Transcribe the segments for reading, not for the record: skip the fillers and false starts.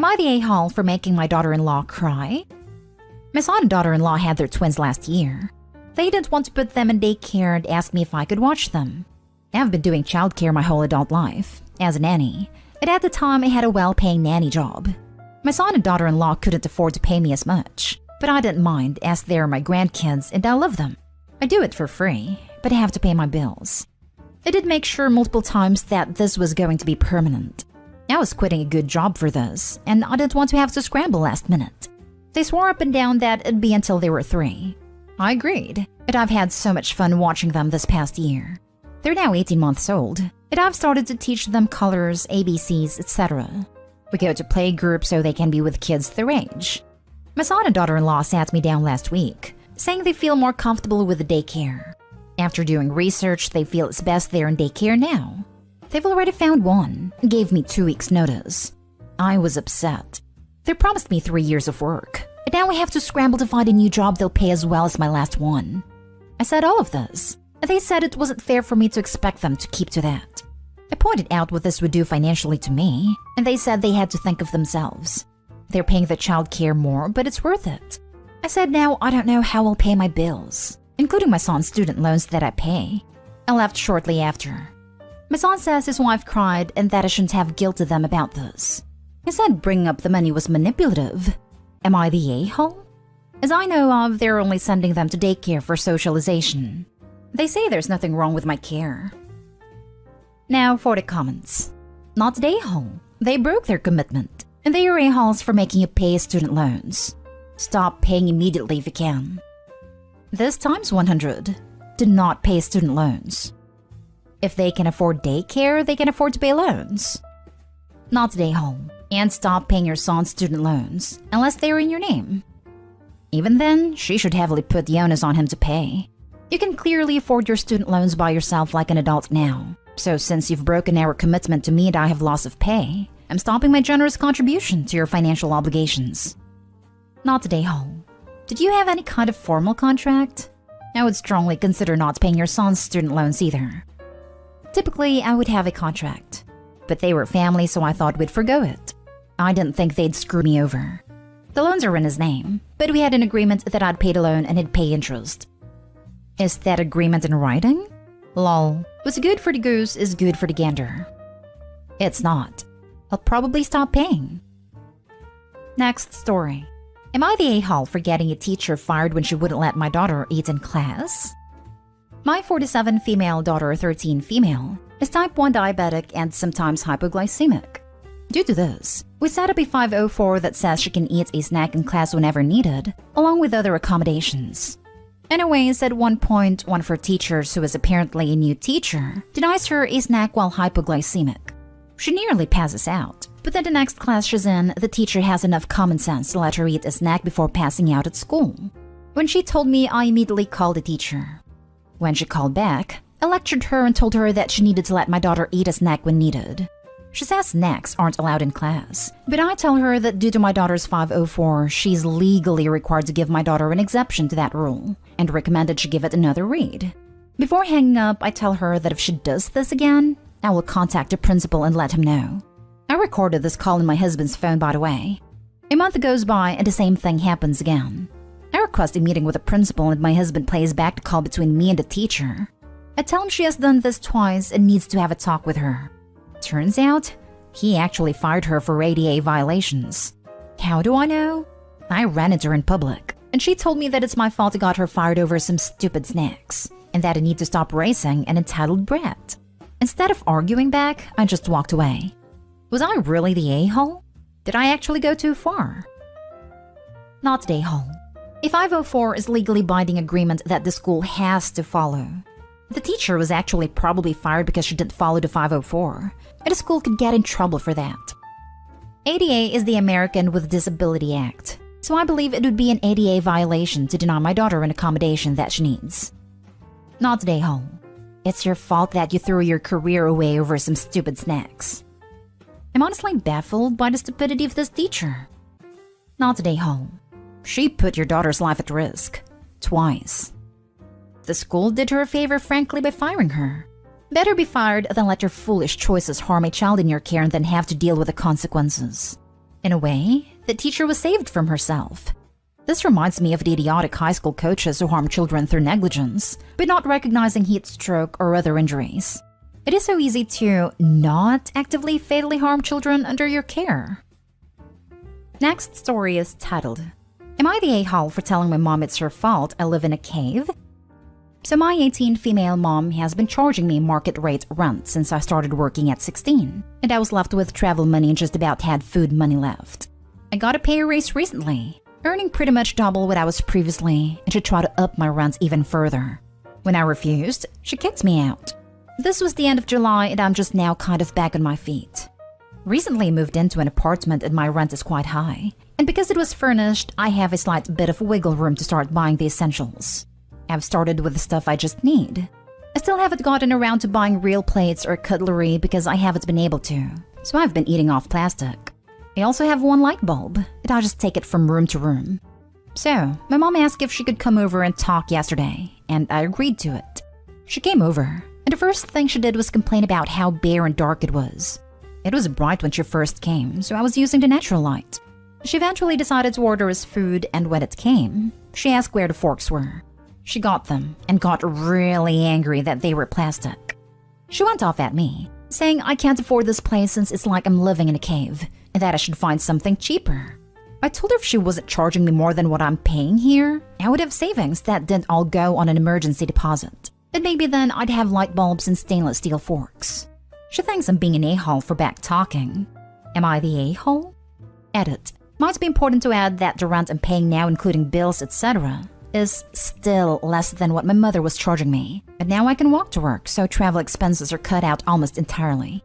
Am I the a-hole for making my daughter-in-law cry? My son and daughter-in-law had their twins last year. They didn't want to put them in daycare and asked me if I could watch them. I've been doing childcare my whole adult life, as a nanny, and at the time I had a well-paying nanny job. My son and daughter-in-law couldn't afford to pay me as much, but I didn't mind as they're my grandkids and I love them. I do it for free, but I have to pay my bills. I did make sure multiple times that this was going to be permanent. I was quitting a good job for this, and I didn't want to have to scramble last minute. They swore up and down that it'd be until they were 3. I agreed, but I've had so much fun watching them this past year. They're now 18 months old, and I've started to teach them colors, ABCs, etc. We go to play groups so they can be with kids their age. My son and daughter-in-law sat me down last week, saying they feel more comfortable with the daycare. After doing research, they feel it's best they're in daycare now. They've already found one and gave me 2 weeks' notice. I was upset. They promised me 3 years of work, and now I have to scramble to find a new job they'll pay as well as my last one. I said all of this, and they said it wasn't fair for me to expect them to keep to that. I pointed out what this would do financially to me, and they said they had to think of themselves. They're paying the child care more, but it's worth it. I said now I don't know how I'll pay my bills, including my son's student loans that I pay. I left shortly after. My son says his wife cried and that I shouldn't have guilted them about this. He said bringing up the money was manipulative. Am I the a-hole? As I know of, they're only sending them to daycare for socialization. They say there's nothing wrong with my care. Now for the comments. Not the a-hole. They broke their commitment, and they are a-holes for making you pay student loans. Stop paying immediately if you can. This times 100. Do not pay student loans. If they can afford daycare, they can afford to pay loans. Not the a-hole. And stop paying your son's student loans, unless they are in your name. Even then, she should heavily put the onus on him to pay. You can clearly afford your student loans by yourself like an adult now. So since you've broken our commitment to me and I have loss of pay, I'm stopping my generous contribution to your financial obligations. Not the a-hole. Did you have any kind of formal contract? I would strongly consider not paying your son's student loans either. Typically, I would have a contract, but they were family, so I thought we'd forgo it. I didn't think they'd screw me over. The loans are in his name, but we had an agreement that I'd pay the loan and he'd pay interest. Is that agreement in writing? Lol. What's good for the goose is good for the gander. It's not. I'll probably stop paying. Next story. Am I the a-hole for getting a teacher fired when she wouldn't let my daughter eat in class? My 47 female daughter, 13 female, is type 1 diabetic and sometimes hypoglycemic. Due to this, we set up a 504 that says she can eat a snack in class whenever needed, along with other accommodations. Anyways, at one point, one of her teachers, who is apparently a new teacher, denies her a snack while hypoglycemic. She nearly passes out, but then the next class she's in, the teacher has enough common sense to let her eat a snack before passing out at school. When she told me, I immediately called the teacher. When she called back, I lectured her and told her that she needed to let my daughter eat a snack when needed. She says snacks aren't allowed in class, but I tell her that due to my daughter's 504, she's legally required to give my daughter an exception to that rule, and recommended she give it another read. Before hanging up, I tell her that if she does this again, I will contact the principal and let him know. I recorded this call in my husband's phone, by the way. A month goes by and the same thing happens again. I request a meeting with the principal and my husband plays back the call between me and the teacher. I tell him she has done this twice and needs to have a talk with her. Turns out, he actually fired her for ADA violations. How do I know? I ran into her in public, and she told me that it's my fault I got her fired over some stupid snacks, and that I need to stop raising an entitled brat. Instead of arguing back, I just walked away. Was I really the a-hole? Did I actually go too far? Not the a-hole. A 504 is legally binding agreement that the school has to follow. The teacher was actually probably fired because she didn't follow the 504, and the school could get in trouble for that. ADA is the American with Disability Act, so I believe it would be an ADA violation to deny my daughter an accommodation that she needs. Not the a-hole. It's your fault that you threw your career away over some stupid snacks. I'm honestly baffled by the stupidity of this teacher. Not the a-hole. She put your daughter's life at risk. Twice. The school did her a favor, frankly, by firing her. Better be fired than let your foolish choices harm a child in your care and then have to deal with the consequences. In a way, the teacher was saved from herself. This reminds me of the idiotic high school coaches who harm children through negligence, but not recognizing heat stroke or other injuries. It is so easy to not actively fatally harm children under your care. Next story is titled, Am I the a-hole for telling my mom it's her fault I live in a cave? So my 18 female mom has been charging me market rate rent since I started working at 16, and I was left with travel money and just about had food money left. I got a pay raise recently, earning pretty much double what I was previously, and she tried to up my rent even further. When I refused, she kicked me out. This was the end of July and I'm just now kind of back on my feet. Recently moved into an apartment and my rent is quite high, and because it was furnished, I have a slight bit of wiggle room to start buying the essentials. I've started with the stuff I just need. I still haven't gotten around to buying real plates or cutlery because I haven't been able to, so I've been eating off plastic. I also have one light bulb, and I just take it from room to room. So, my mom asked if she could come over and talk yesterday, and I agreed to it. She came over, and the first thing she did was complain about how bare and dark it was. It was bright when she first came, so I was using the natural light. She eventually decided to order us food, and when it came, she asked where the forks were. She got them and got really angry that they were plastic. She went off at me, saying I can't afford this place since it's like I'm living in a cave, and that I should find something cheaper. I told her if she wasn't charging me more than what I'm paying here, I would have savings that didn't all go on an emergency deposit. And maybe then I'd have light bulbs and stainless steel forks. She thinks I'm being an a-hole for back talking. Am I the a-hole? Edit. Might be important to add that the rent I'm paying now, including bills, etc., is still less than what my mother was charging me. But now I can walk to work, so travel expenses are cut out almost entirely.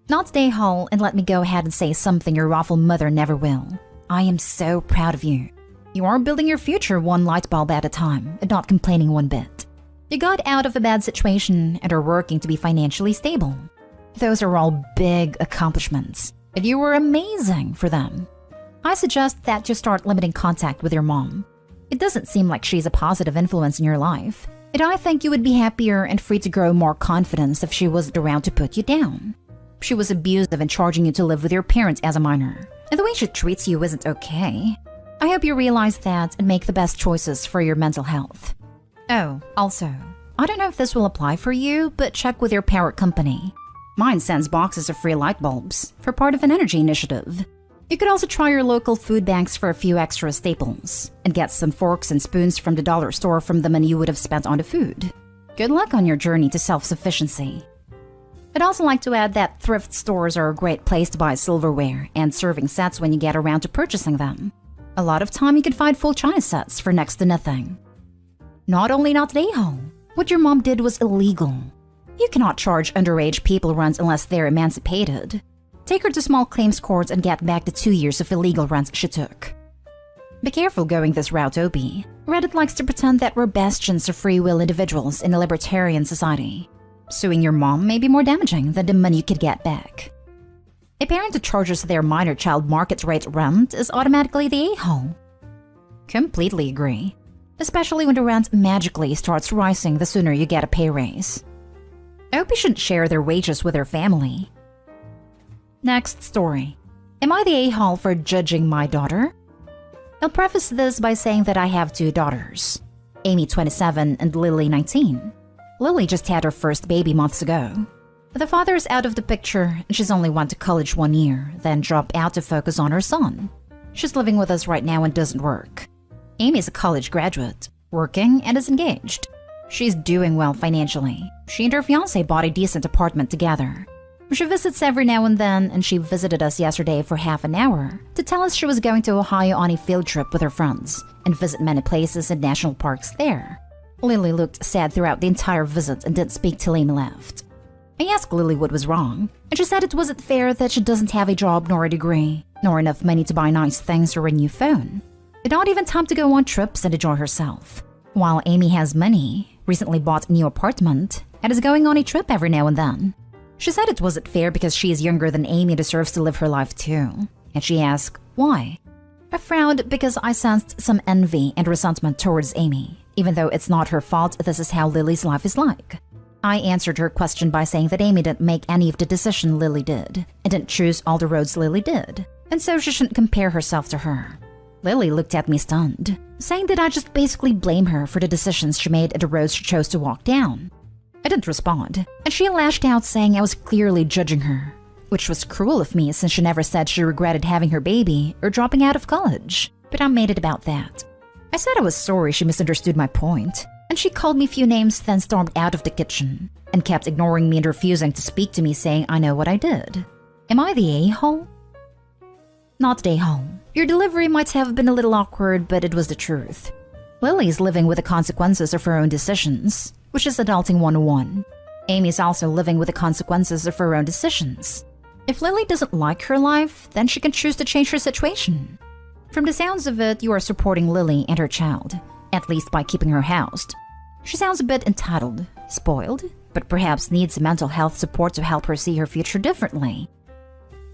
Not the a-hole, and let me go ahead and say something your awful mother never will. I am so proud of you. You are building your future one light bulb at a time, and not complaining one bit. You got out of a bad situation and are working to be financially stable. Those are all big accomplishments, and you were amazing for them. I suggest that you start limiting contact with your mom. It doesn't seem like she's a positive influence in your life, and I think you would be happier and free to grow more confidence if she wasn't around to put you down. She was abusive in charging you to live with your parents as a minor, and the way she treats you isn't okay. I hope you realize that and make the best choices for your mental health. Oh, also, I don't know if this will apply for you, but check with your power company. Mine sends boxes of free light bulbs for part of an energy initiative. You could also try your local food banks for a few extra staples, and get some forks and spoons from the dollar store from the money you would have spent on the food. Good luck on your journey to self-sufficiency. I'd also like to add that thrift stores are a great place to buy silverware and serving sets when you get around to purchasing them. A lot of time you can find full china sets for next to nothing. Not only not the a-hole, what your mom did was illegal. You cannot charge underage people rent unless they're emancipated. Take her to small claims courts and get back the 2 years of illegal rent she took. Be careful going this route, Opie. Reddit likes to pretend that we're bastions of free will individuals in a libertarian society. Suing your mom may be more damaging than the money you could get back. A parent who charges their minor child market rate rent is automatically the a-hole. Completely agree. Especially when the rent magically starts rising the sooner you get a pay raise. Opie shouldn't share their wages with their family. Next story. Am I the a-hole for judging my daughter? I'll preface this by saying that I have 2 daughters, Amy 27 and Lily 19. Lily just had her first baby months ago. The father is out of the picture and she's only went to college 1 year, then dropped out to focus on her son. She's living with us right now and doesn't work. Amy is a college graduate, working and is engaged. She's doing well financially. She and her fiancé bought a decent apartment together. She visits every now and then, and she visited us yesterday for half an hour to tell us she was going to Ohio on a field trip with her friends and visit many places and national parks there. Lily looked sad throughout the entire visit and didn't speak till Amy left. I asked Lily what was wrong, and she said it wasn't fair that she doesn't have a job nor a degree, nor enough money to buy nice things or a new phone. And not even time to go on trips and enjoy herself. While Amy has money, recently bought a new apartment, and is going on a trip every now and then. She said it wasn't fair because she is younger than Amy and deserves to live her life too. And she asked, why? I frowned because I sensed some envy and resentment towards Amy. Even though it's not her fault, this is how Lily's life is like. I answered her question by saying that Amy didn't make any of the decision Lily did, and didn't choose all the roads Lily did. and so she shouldn't compare herself to her. Lily looked at me stunned, saying that I just basically blame her for the decisions she made and the roads she chose to walk down. I didn't respond, and she lashed out saying I was clearly judging her, which was cruel of me since she never said she regretted having her baby or dropping out of college, but I made it about that. I said I was sorry she misunderstood my point, and she called me a few names, then stormed out of the kitchen and kept ignoring me and refusing to speak to me, saying I know what I did. Am I the a-hole? Not the a-hole. Your delivery might have been a little awkward, but it was the truth. Lily's living with the consequences of her own decisions, which is adulting 101. Amy's also living with the consequences of her own decisions. If Lily doesn't like her life, then she can choose to change her situation. From the sounds of it, you are supporting Lily and her child, at least by keeping her housed. She sounds a bit entitled, spoiled, but perhaps needs mental health support to help her see her future differently.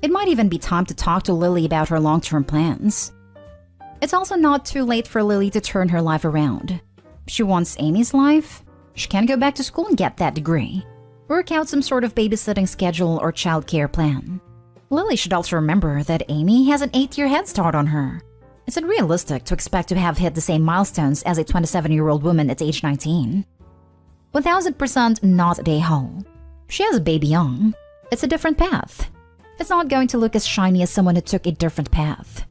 It might even be time to talk to Lily about her long-term plans. It's also not too late for Lily to turn her life around. If she wants Amy's life, she can go back to school and get that degree. Work out some sort of babysitting schedule or childcare plan. Lily should also remember that Amy has an 8-year head start on her. It's unrealistic to expect to have hit the same milestones as a 27-year-old woman at age 19. 1000% not a hole. She has a baby young. It's a different path. It's not going to look as shiny as someone who took a different path.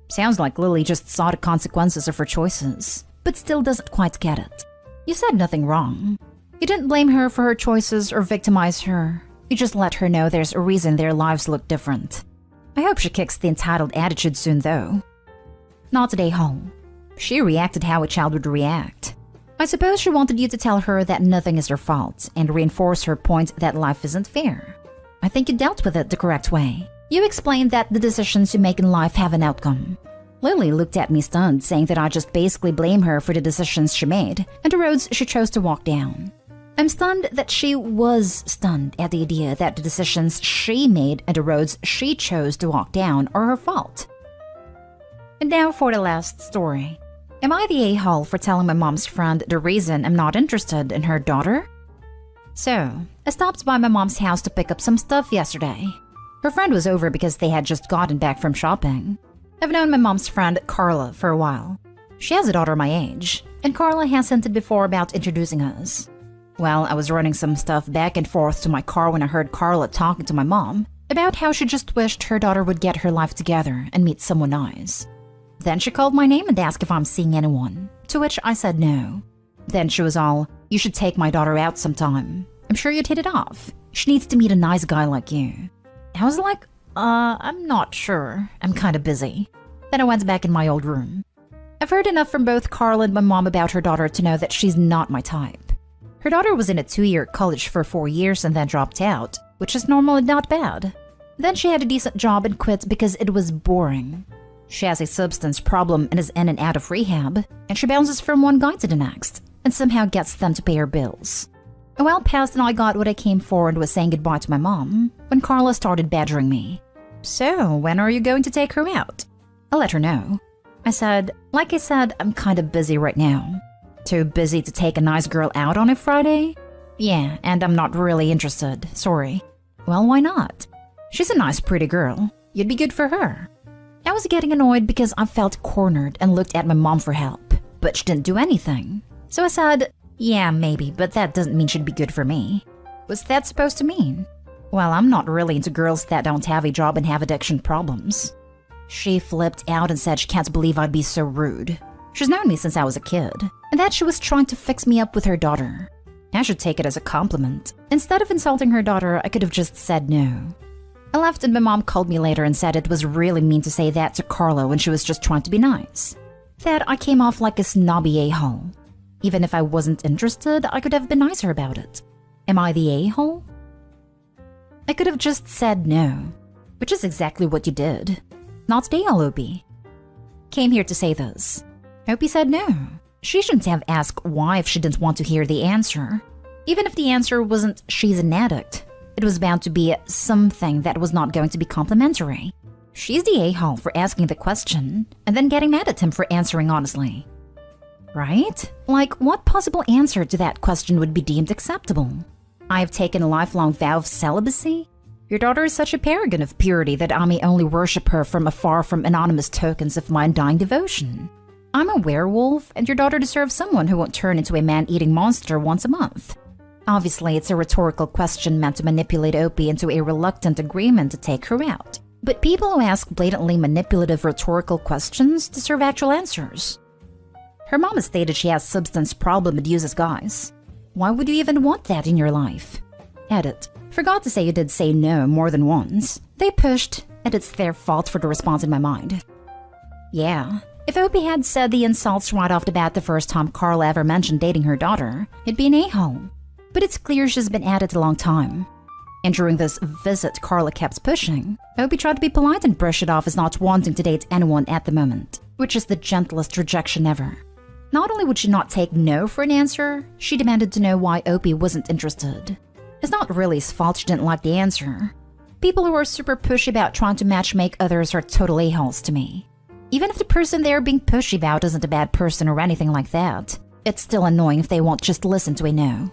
Sounds like Lily just saw the consequences of her choices, but still doesn't quite get it. You said nothing wrong. You didn't blame her for her choices or victimize her. You just let her know there's a reason their lives look different. I hope she kicks the entitled attitude soon, though. Not today, home. She reacted how a child would react. I suppose she wanted you to tell her that nothing is her fault and reinforce her point that life isn't fair. I think you dealt with it the correct way. You explained that the decisions you make in life have an outcome. Lily looked at me stunned, saying that I just basically blame her for the decisions she made and the roads she chose to walk down. I'm stunned that she was stunned at the idea that the decisions she made and the roads she chose to walk down are her fault. And now for the last story. Am I the a-hole for telling my mom's friend the reason I'm not interested in her daughter? So, I stopped by my mom's house to pick up some stuff yesterday. Her friend was over because they had just gotten back from shopping. I've known my mom's friend, Carla, for a while. She has a daughter my age, and Carla has hinted before about introducing us. Well, I was running some stuff back and forth to my car when I heard Carla talking to my mom about how she just wished her daughter would get her life together and meet someone nice. Then she called my name and asked if I'm seeing anyone, to which I said no. Then she was all, "You should take my daughter out sometime. I'm sure you'd hit it off. She needs to meet a nice guy like you." I was like, I'm not sure. I'm kind of busy. Then I went back in my old room. I've heard enough from both Carla and my mom about her daughter to know that she's not my type. Her daughter was in a 2-year college for 4 years and then dropped out, which is normal and not bad. Then she had a decent job and quit because it was boring. She has a substance problem and is in and out of rehab, and she bounces from one guy to the next, and somehow gets them to pay her bills. A while passed and I got what I came for and was saying goodbye to my mom when Carla started badgering me. "So, when are you going to take her out?" I let her know. I said, "Like I said, I'm kind of busy right now." "Too busy to take a nice girl out on a Friday?" "Yeah, and I'm not really interested, sorry." "Well, why not? She's a nice, pretty girl. You'd be good for her." I was getting annoyed because I felt cornered and looked at my mom for help, but she didn't do anything. So I said, "Yeah, maybe, but that doesn't mean she'd be good for me." What's that supposed to mean? Well, I'm not really into girls that don't have a job and have addiction problems. She flipped out and said she can't believe I'd be so rude. She's known me since I was a kid, and that she was trying to fix me up with her daughter. I should take it as a compliment. Instead of insulting her daughter, I could have just said no. I left and my mom called me later and said it was really mean to say that to Carla when she was just trying to be nice. That I came off like a snobby a-hole. Even if I wasn't interested, I could have been nicer about it. Am I the a-hole? I could have just said no, which is exactly what you did. Not the LOB. Came here to say this. Hope he said no. She shouldn't have asked why if she didn't want to hear the answer. Even if the answer wasn't she's an addict, it was bound to be something that was not going to be complimentary. She's the a-hole for asking the question and then getting mad at him for answering honestly. Right? Like, what possible answer to that question would be deemed acceptable? I've taken a lifelong vow of celibacy? Your daughter is such a paragon of purity that I may only worship her from afar from anonymous tokens of my undying devotion. I'm a werewolf, and your daughter deserves someone who won't turn into a man-eating monster once a month. Obviously, it's a rhetorical question meant to manipulate Opie into a reluctant agreement to take her out. But people who ask blatantly manipulative rhetorical questions deserve actual answers. Her mom has stated she has substance problem and uses guys. Why would you even want that in your life? Edit. Forgot to say you did say no more than once. They pushed, and it's their fault for the response in my mind. Yeah, if Opie had said the insults right off the bat the first time Carla ever mentioned dating her daughter, it'd be an a-hole. But it's clear she's been at it a long time. And during this visit Carla kept pushing, Opie tried to be polite and brush it off as not wanting to date anyone at the moment, which is the gentlest rejection ever. Not only would she not take no for an answer, she demanded to know why Opie wasn't interested. It's not really his fault she didn't like the answer. People who are super pushy about trying to matchmake others are total a-holes to me. Even if the person they're being pushy about isn't a bad person or anything like that, it's still annoying if they won't just listen to a no.